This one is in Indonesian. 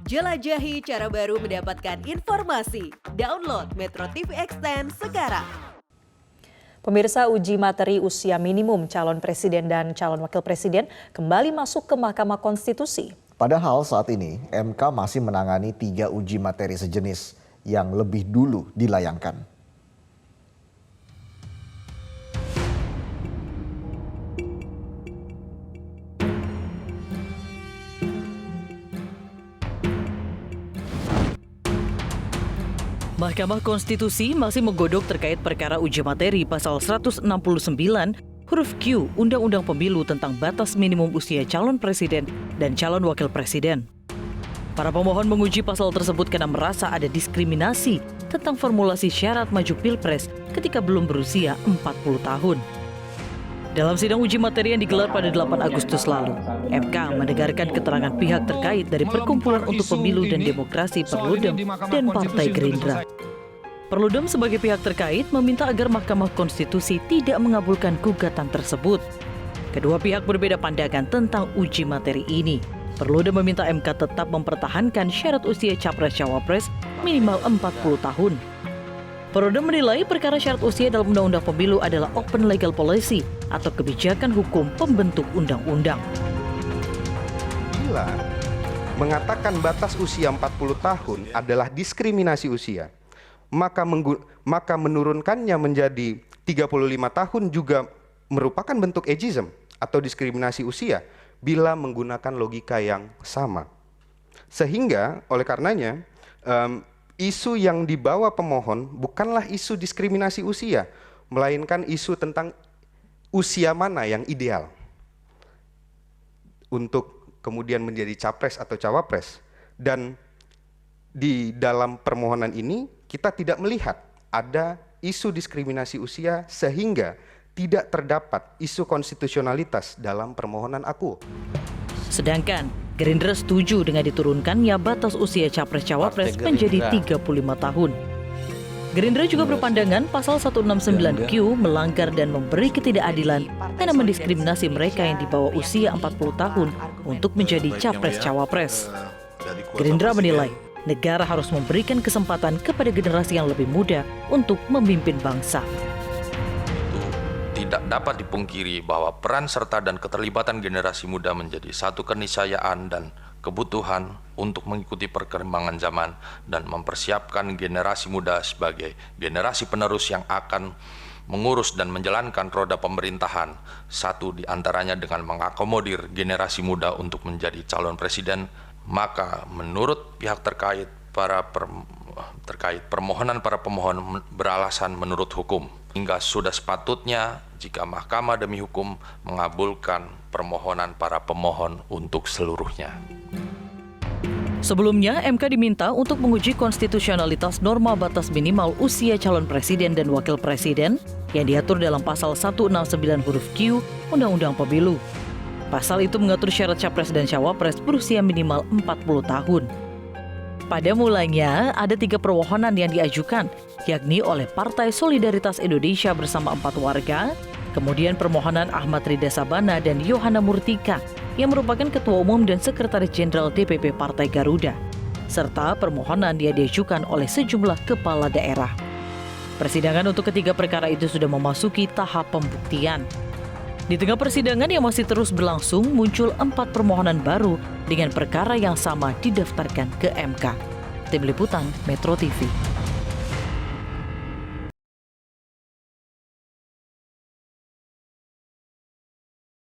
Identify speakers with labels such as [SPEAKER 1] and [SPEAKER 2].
[SPEAKER 1] Jelajahi cara baru mendapatkan informasi. Download Metro TV Extend sekarang.
[SPEAKER 2] Pemirsa, uji materi usia minimum calon presiden dan calon wakil presiden kembali masuk ke Mahkamah Konstitusi.
[SPEAKER 3] Padahal saat ini MK masih menangani 3 uji materi sejenis yang lebih dulu dilayangkan.
[SPEAKER 4] Mahkamah Konstitusi masih menggodok terkait perkara uji materi pasal 169 huruf Q Undang-Undang Pemilu tentang batas minimum usia calon presiden dan calon wakil presiden. Para pemohon menguji pasal tersebut karena merasa ada diskriminasi tentang formulasi syarat maju pilpres ketika belum berusia 40 tahun. Dalam sidang uji materi yang digelar pada 8 Agustus lalu, MK mendengarkan keterangan pihak terkait dari Perkumpulan untuk Pemilu dan Demokrasi Perludem dan Partai Gerindra. Perludem sebagai pihak terkait meminta agar Mahkamah Konstitusi tidak mengabulkan gugatan tersebut. Kedua pihak berbeda pandangan tentang uji materi ini. Perludem meminta MK tetap mempertahankan syarat usia capres-cawapres minimal 40 tahun. Perludem menilai perkara syarat usia dalam Undang-Undang Pemilu adalah open legal policy atau kebijakan hukum pembentuk undang-undang.
[SPEAKER 5] Bila mengatakan batas usia 40 tahun adalah diskriminasi usia, maka menurunkannya menjadi 35 tahun juga merupakan bentuk ageism atau diskriminasi usia bila menggunakan logika yang sama. Sehingga oleh karenanya isu yang dibawa pemohon bukanlah isu diskriminasi usia, melainkan isu tentang usia mana yang ideal untuk kemudian menjadi capres atau cawapres. Dan di dalam permohonan ini kita tidak melihat ada isu diskriminasi usia sehingga tidak terdapat isu konstitusionalitas dalam permohonan aku.
[SPEAKER 4] Sedangkan Gerindra setuju dengan diturunkannya batas usia capres-cawapres menjadi 35 tahun. Gerindra juga berpandangan pasal 169Q melanggar dan memberi ketidakadilan karena mendiskriminasi mereka yang di bawah usia 40 tahun untuk menjadi capres-cawapres. Gerindra menilai negara harus memberikan kesempatan kepada generasi yang lebih muda untuk memimpin bangsa.
[SPEAKER 6] Tidak dapat dipungkiri bahwa peran serta dan keterlibatan generasi muda menjadi satu keniscayaan dan kebutuhan untuk mengikuti perkembangan zaman dan mempersiapkan generasi muda sebagai generasi penerus yang akan mengurus dan menjalankan roda pemerintahan, satu di antaranya dengan mengakomodir generasi muda untuk menjadi calon presiden. Maka menurut pihak terkait permohonan para pemohon beralasan menurut hukum, hingga sudah sepatutnya jika Mahkamah demi hukum mengabulkan permohonan para pemohon untuk seluruhnya.
[SPEAKER 4] Sebelumnya, MK diminta untuk menguji konstitusionalitas norma batas minimal usia calon presiden dan wakil presiden yang diatur dalam pasal 169 huruf Q Undang-Undang Pemilu. Pasal itu mengatur syarat capres dan cawapres berusia minimal 40 tahun. Pada mulanya, ada 3 permohonan yang diajukan, yakni oleh Partai Solidaritas Indonesia bersama 4 warga, kemudian permohonan Ahmad Rida Sabana dan Yohana Murtika, yang merupakan Ketua Umum dan Sekretaris Jenderal DPP Partai Garuda, serta permohonan yang diajukan oleh sejumlah kepala daerah. Persidangan untuk ketiga perkara itu sudah memasuki tahap pembuktian. Di tengah persidangan yang masih terus berlangsung, muncul 4 permohonan baru dengan perkara yang sama didaftarkan ke MK. Tim Liputan Metro TV.